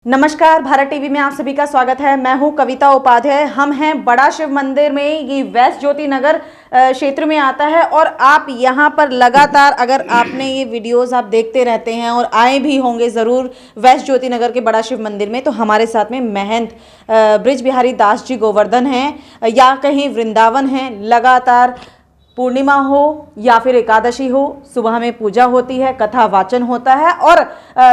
नमस्कार, भारत टीवी में आप सभी का स्वागत है। मैं हूं कविता उपाध्याय। हम हैं बड़ा शिव मंदिर में, ये वेस्ट ज्योति नगर क्षेत्र में आता है और आप यहां पर लगातार अगर आपने ये वीडियोस आप देखते रहते हैं और आए भी होंगे ज़रूर वेस्ट ज्योति नगर के बड़ा शिव मंदिर में, तो हमारे साथ में महंत ब्रिज बिहारी दास जी गोवर्धन हैं या कहीं वृंदावन हैं। लगातार पूर्णिमा हो या फिर एकादशी हो, सुबह में पूजा होती है, कथा वाचन होता है और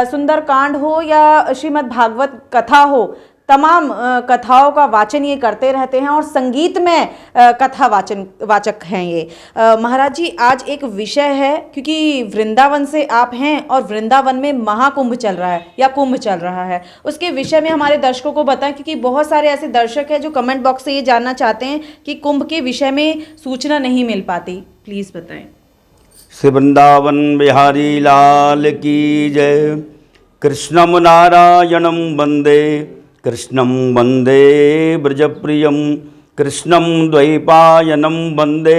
सुंदरकांड हो या श्रीमद् भागवत कथा हो, तमाम कथाओं का वाचन ये करते रहते हैं और संगीत में कथा वाचक हैं ये। महाराज जी, आज एक विषय है, क्योंकि वृंदावन से आप हैं और वृंदावन में महाकुंभ चल रहा है या कुंभ चल रहा है, उसके विषय में हमारे दर्शकों को बताएं, क्योंकि बहुत सारे ऐसे दर्शक हैं जो कमेंट बॉक्स से ये जानना चाहते हैं कि कुंभ के विषय में सूचना नहीं मिल पाती। प्लीज़ बताएं। श्री वृंदावन बिहारी लाल की जय। कृष्णं नारायणं वंदे, कृष्णं वंदे ब्रजप्रियं, कृष्णं द्वैपायनं वंदे,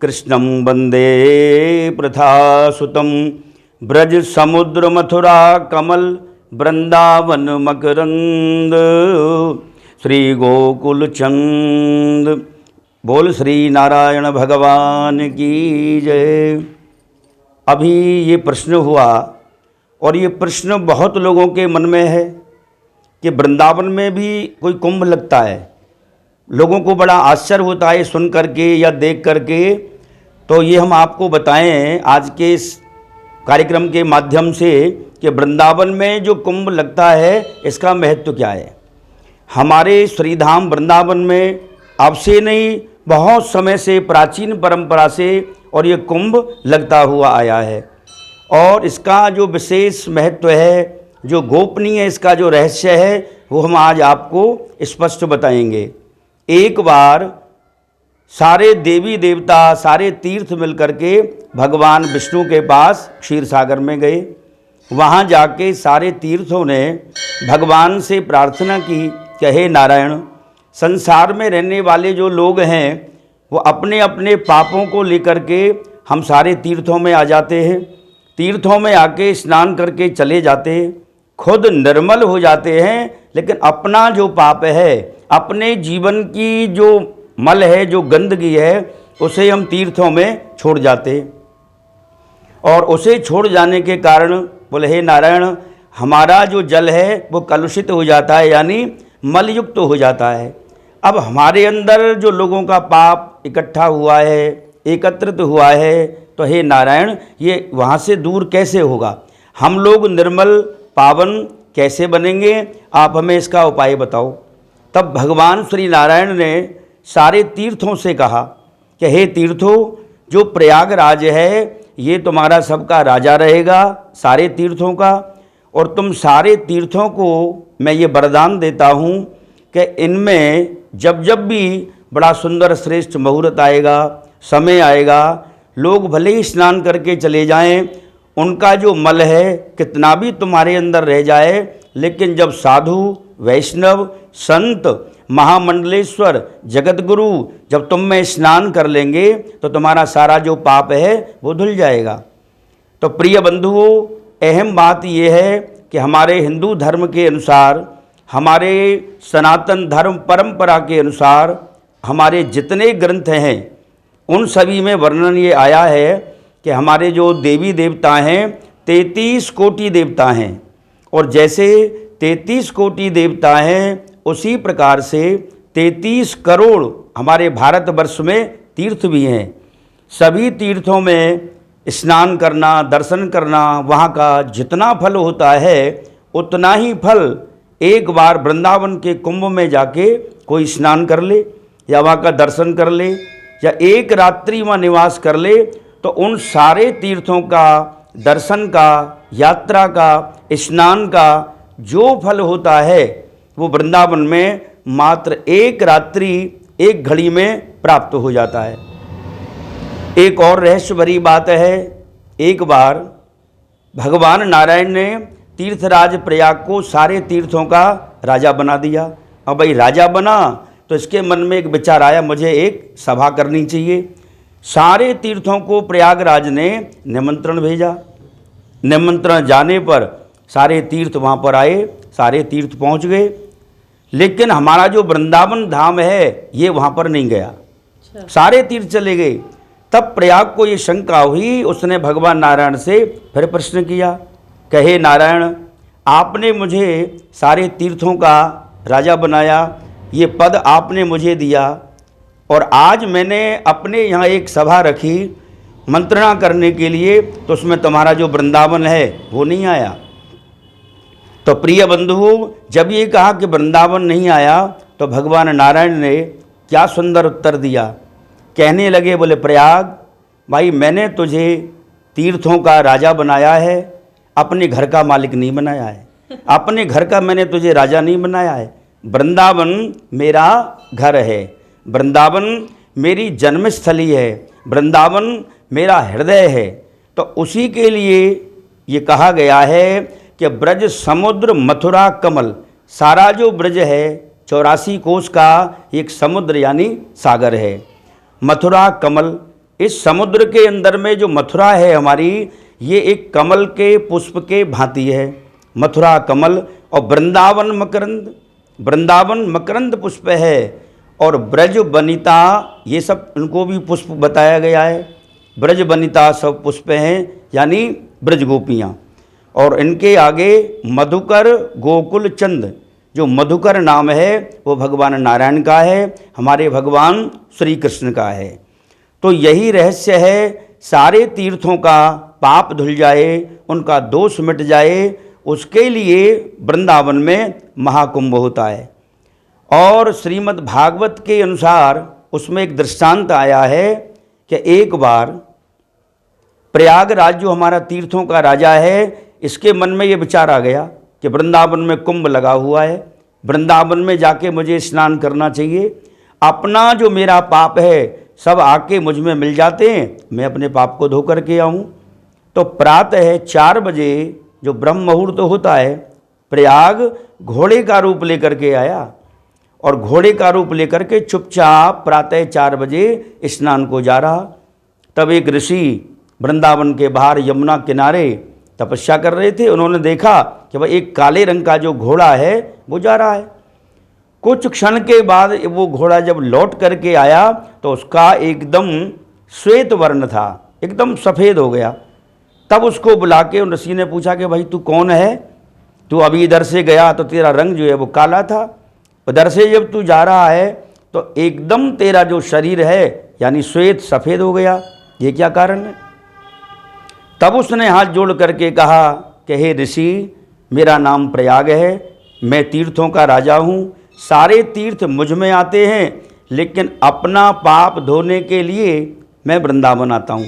कृष्णं वंदे प्रथासुतं। ब्रज समुद्र मथुरा कमल, वृंदावन मकरंद, श्री गोकुल चंद। बोल श्री नारायण भगवान की जय। अभी ये प्रश्न हुआ और ये प्रश्न बहुत लोगों के मन में है कि वृंदावन में भी कोई कुंभ लगता है। लोगों को बड़ा आश्चर्य होता है सुन करके या देख करके। तो ये हम आपको बताएं आज के इस कार्यक्रम के माध्यम से कि वृंदावन में जो कुंभ लगता है इसका महत्व क्या है। हमारे श्रीधाम वृंदावन में अब से नहीं, बहुत समय से, प्राचीन परंपरा से और ये कुंभ लगता हुआ आया है। और इसका जो विशेष महत्व है, जो गोपनीय इसका जो रहस्य है, वो हम आज आपको स्पष्ट बताएंगे। एक बार सारे देवी देवता, सारे तीर्थ मिलकर के भगवान विष्णु के पास क्षीर सागर में गए। वहाँ जाके सारे तीर्थों ने भगवान से प्रार्थना की कि हे नारायण, संसार में रहने वाले जो लोग हैं वो अपने अपने पापों को लेकर के हम सारे तीर्थों में आ जाते हैं, तीर्थों में आके स्नान करके चले जाते हैं, खुद निर्मल हो जाते हैं, लेकिन अपना जो पाप है, अपने जीवन की जो मल है, जो गंदगी है, उसे हम तीर्थों में छोड़ जाते हैं। और उसे छोड़ जाने के कारण बोले हे नारायण, हमारा जो जल है वो कलुषित हो जाता है, यानी मलयुक्त हो जाता है। अब हमारे अंदर जो लोगों का पाप इकट्ठा हुआ है, एकत्रित हुआ है, तो हे नारायण, ये वहाँ से दूर कैसे होगा? हम लोग निर्मल पावन कैसे बनेंगे? आप हमें इसका उपाय बताओ। तब भगवान श्री नारायण ने सारे तीर्थों से कहा कि हे तीर्थों, जो प्रयागराज है ये तुम्हारा सबका राजा रहेगा, सारे तीर्थों का। और तुम सारे तीर्थों को मैं ये वरदान देता हूँ कि इनमें जब जब भी बड़ा सुंदर श्रेष्ठ मुहूर्त आएगा, समय आएगा, लोग भले ही स्नान करके चले जाएं, उनका जो मल है कितना भी तुम्हारे अंदर रह जाए, लेकिन जब साधु, वैष्णव, संत, महामंडलेश्वर, जगतगुरु जब तुम में स्नान कर लेंगे तो तुम्हारा सारा जो पाप है वो धुल जाएगा। तो प्रिय बंधुओं, अहम बात यह है कि हमारे हिंदू धर्म के अनुसार, हमारे सनातन धर्म परंपरा के अनुसार हमारे जितने ग्रंथ हैं उन सभी में वर्णन ये आया है कि हमारे जो देवी देवता हैं 33 कोटि देवता हैं, और जैसे 33 कोटि देवता हैं उसी प्रकार से 33 करोड़ हमारे भारतवर्ष में तीर्थ भी हैं। सभी तीर्थों में स्नान करना, दर्शन करना, वहाँ का जितना फल होता है उतना ही फल एक बार वृंदावन के कुंभ में जाके कोई स्नान कर ले या वहाँ का दर्शन कर ले या एक रात्रि वहाँ निवास कर ले, तो उन सारे तीर्थों का, दर्शन का, यात्रा का, स्नान का जो फल होता है वो वृंदावन में मात्र एक रात्रि, एक घड़ी में प्राप्त हो जाता है। एक और रहस्य भरी बात है, एक बार भगवान नारायण ने तीर्थराज प्रयाग को सारे तीर्थों का राजा बना दिया। अब भाई राजा बना तो इसके मन में एक विचार आया, मुझे एक सभा करनी चाहिए। सारे तीर्थों को प्रयागराज ने निमंत्रण भेजा। निमंत्रण जाने पर सारे तीर्थ वहाँ पर आए, सारे तीर्थ पहुंच गए, लेकिन हमारा जो वृंदावन धाम है ये वहाँ पर नहीं गया। सारे तीर्थ चले गए। तब प्रयाग को ये शंका हुई, उसने भगवान नारायण से फिर प्रश्न किया, कहे नारायण, आपने मुझे सारे तीर्थों का राजा बनाया, ये पद आपने मुझे दिया, और आज मैंने अपने यहाँ एक सभा रखी मंत्रणा करने के लिए, तो उसमें तुम्हारा जो वृंदावन है वो नहीं आया। तो प्रिय बंधु, जब ये कहा कि वृंदावन नहीं आया, तो भगवान नारायण ने क्या सुंदर उत्तर दिया। कहने लगे, बोले प्रयाग भाई, मैंने तुझे तीर्थों का राजा बनाया है, अपने घर का मालिक नहीं बनाया है। अपने घर का मैंने तुझे राजा नहीं बनाया है। वृंदावन मेरा घर है, वृंदावन मेरी जन्मस्थली है, वृंदावन मेरा हृदय है। तो उसी के लिए ये कहा गया है कि ब्रज समुद्र मथुरा कमल, सारा जो ब्रज है 84 कोस का एक समुद्र यानी सागर है। मथुरा कमल, इस समुद्र के अंदर में जो मथुरा है हमारी, ये एक कमल के पुष्प के भांति है, मथुरा कमल। और वृंदावन मकरंद, वृंदावन मकरंद पुष्प है। और ब्रज बनिता, ये सब इनको भी पुष्प बताया गया है। ब्रज बनिता सब पुष्प हैं, यानी ब्रज गोपियाँ। और इनके आगे मधुकर गोकुल चंद, जो मधुकर नाम है वो भगवान नारायण का है, हमारे भगवान श्री कृष्ण का है। तो यही रहस्य है, सारे तीर्थों का पाप धुल जाए, उनका दोष मिट जाए, उसके लिए वृंदावन में महाकुंभ होता है। और श्रीमद् भागवत के अनुसार उसमें एक दृष्टांत आया है कि एक बार प्रयागराज जो हमारा तीर्थों का राजा है, इसके मन में ये विचार आ गया कि वृंदावन में कुंभ लगा हुआ है, वृंदावन में जाके मुझे स्नान करना चाहिए, अपना जो मेरा पाप है सब आके मुझ में मिल जाते हैं, मैं अपने पाप को धो करके आऊँ। तो प्रातः 4 बजे जो ब्रह्म मुहूर्त होता है, प्रयाग घोड़े का रूप लेकर के आया, और घोड़े का रूप लेकर के चुपचाप प्रातः 4 बजे स्नान को जा रहा। तब एक ऋषि वृंदावन के बाहर यमुना किनारे तपस्या कर रहे थे। उन्होंने देखा कि भाई एक काले रंग का जो घोड़ा है वो जा रहा है। कुछ क्षण के बाद वो घोड़ा जब लौट करके आया तो उसका एकदम श्वेत वर्ण था, एकदम सफ़ेद हो गया। तब उसको बुला के उन ऋषि ने पूछा कि भाई तू कौन है, तू अभी इधर से गया तो तेरा रंग जो है वो काला था, उधर से जब तू जा रहा है तो एकदम तेरा जो शरीर है यानी श्वेत सफ़ेद हो गया, ये क्या कारण है। तब उसने हाथ जोड़ करके कहा कि हे ऋषि, मेरा नाम प्रयाग है, मैं तीर्थों का राजा हूँ, सारे तीर्थ मुझ में आते हैं, लेकिन अपना पाप धोने के लिए मैं वृंदावन आता हूँ।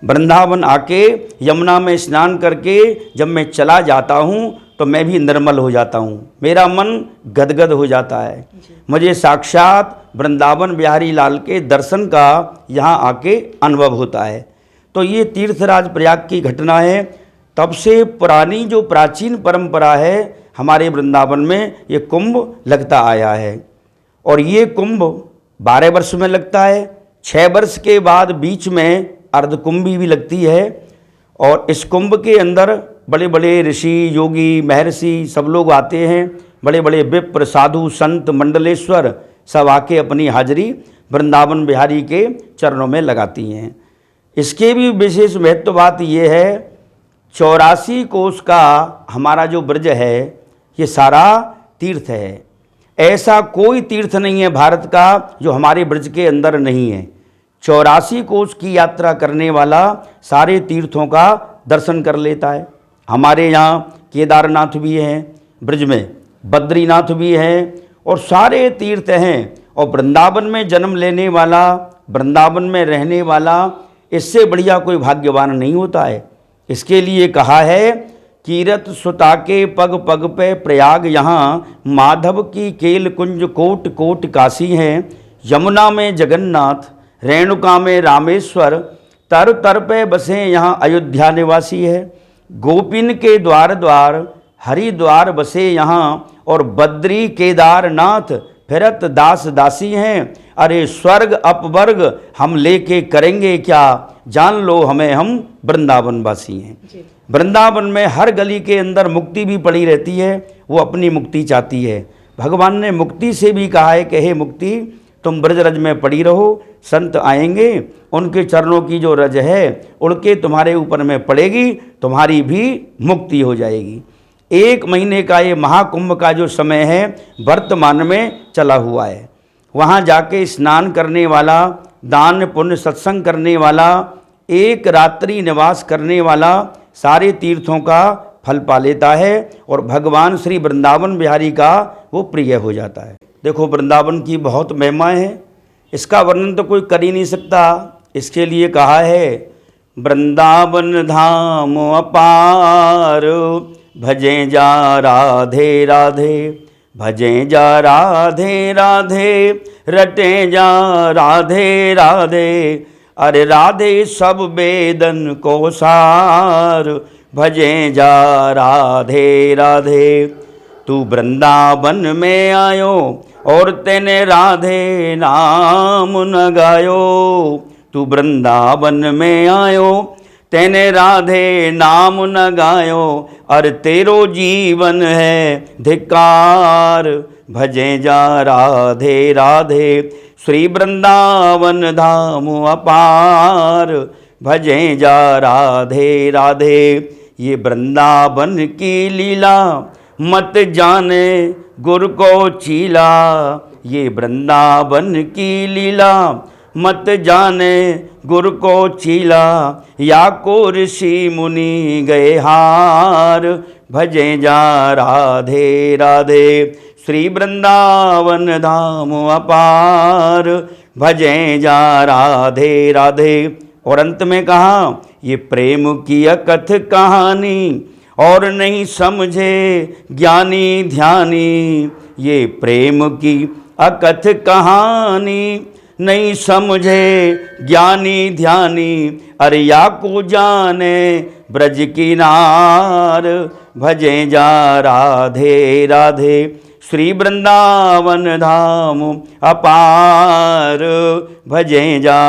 वृंदावन आके यमुना में स्नान करके जब मैं चला जाता हूँ तो मैं भी निर्मल हो जाता हूँ, मेरा मन गदगद हो जाता है, मुझे साक्षात वृंदावन बिहारी लाल के दर्शन का यहाँ आके अनुभव होता है। तो ये तीर्थराज प्रयाग की घटना है। तब से पुरानी जो प्राचीन परंपरा है हमारे वृंदावन में, ये कुंभ लगता आया है। और ये कुंभ 12 वर्ष में लगता है, 6 वर्ष के बाद बीच में अर्धकुंभी भी लगती है। और इस कुंभ के अंदर बड़े बड़े ऋषि योगी महर्षि सब लोग आते हैं, बड़े बड़े विप्र साधु संत मंडलेश्वर सब आके अपनी हाजिरी वृंदावन बिहारी के चरणों में लगाती हैं। इसके भी विशेष महत्व बात ये है, 84 कोस का हमारा जो ब्रज है ये सारा तीर्थ है। ऐसा कोई तीर्थ नहीं है भारत का जो हमारे ब्रज के अंदर नहीं है। 84 कोस की यात्रा करने वाला सारे तीर्थों का दर्शन कर लेता है। हमारे यहाँ केदारनाथ भी हैं ब्रज में, बद्रीनाथ भी हैं, और सारे तीर्थ हैं। और वृंदावन में जन्म लेने वाला, वृंदावन में रहने वाला, इससे बढ़िया कोई भाग्यवान नहीं होता है। इसके लिए कहा है, कीरत सुता के पग पग पे प्रयाग यहाँ, माधव की केल कुंज कोट कोट काशी हैं, यमुना में जगन्नाथ, रेणुका में रामेश्वर, तर तर पे बसे यहाँ अयोध्या निवासी है, गोपिन के द्वार द्वार हरिद्वार बसे यहाँ, और बद्री केदारनाथ फिरत दास दासी हैं, अरे स्वर्ग अपवर्ग हम लेके करेंगे क्या, जान लो हमें हम वृंदावन वासी हैं। वृंदावन में हर गली के अंदर मुक्ति भी पड़ी रहती है, वो अपनी मुक्ति चाहती है। भगवान ने मुक्ति से भी कहा है कि हे मुक्ति, तुम ब्रज रज में पड़ी रहो, संत आएंगे, उनके चरणों की जो रज है उड़ के तुम्हारे ऊपर में पड़ेगी, तुम्हारी भी मुक्ति हो जाएगी। 1 महीने का ये महाकुंभ का जो समय है वर्तमान में चला हुआ है। वहाँ जाके स्नान करने वाला, दान पुण्य सत्संग करने वाला, 1 रात्रि निवास करने वाला सारे तीर्थों का फल पा लेता है और भगवान श्री वृंदावन बिहारी का वो प्रिय हो जाता है। देखो, वृंदावन की बहुत महिमा है, इसका वर्णन तो कोई कर ही नहीं सकता। इसके लिए कहा है, वृंदावन धाम अपार, भजे जा राधे राधे, भजे जा राधे राधे, रटे जा राधे राधे, अरे राधे सब वेदन को सार, भजे जा राधे राधे। तू वृंदावन में आयो और तेने राधे नाम न गायो, तू वृंदावन में आयो तेने राधे नाम न गायो, अरे तेरो जीवन है धिक्कार, भजे जा राधे राधे। श्री वृंदावन धाम अपार, भजे जा राधे राधे। ये वृंदावन की लीला मत जाने गुर को चीला, ये वृंदावन की लीला मत जाने गुर को चीला, या को ऋषि मुनि गए हार, भजे जा राधे राधे। श्री वृंदावन धाम अपार, भजे जा राधे राधे। और अंत में कहा, ये प्रेम की अकथ कहानी और नहीं समझे ज्ञानी ध्यानी, ये प्रेम की अकथ कहानी नहीं समझे ज्ञानी ध्यानी, अरे या को जाने ब्रज की नार, भजे जा राधे राधे। श्री वृंदावन धाम अपार, भजे जा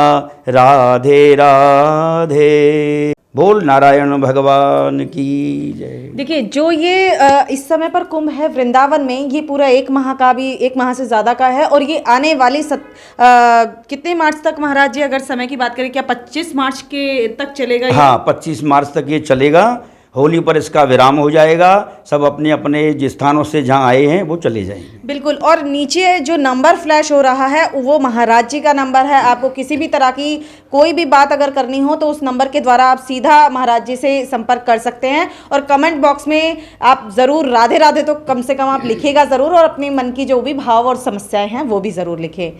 राधे राधे। बोल नारायण भगवान की जय। देखिए, जो ये इस समय पर कुंभ है वृंदावन में, ये पूरा 1 माह का भी 1 माह से ज़्यादा का है और ये आने वाली कितने मार्च तक महाराज जी, अगर समय की बात करें, क्या 25 मार्च के तक चलेगा ये? हाँ, 25 मार्च तक ये चलेगा। होली पर इसका विराम हो जाएगा। सब अपने अपने जिस स्थानों से जहाँ आए हैं वो चले जाएंगे। बिल्कुल। और नीचे जो नंबर फ्लैश हो रहा है वो महाराज जी का नंबर है। आपको किसी भी तरह की कोई भी बात अगर करनी हो तो उस नंबर के द्वारा आप सीधा महाराज जी से संपर्क कर सकते हैं। और कमेंट बॉक्स में आप ज़रूर राधे राधे तो कम से कम आप लिखिएगा ज़रूर, और अपने मन की जो भी भाव और समस्याएं हैं वो भी ज़रूर लिखें।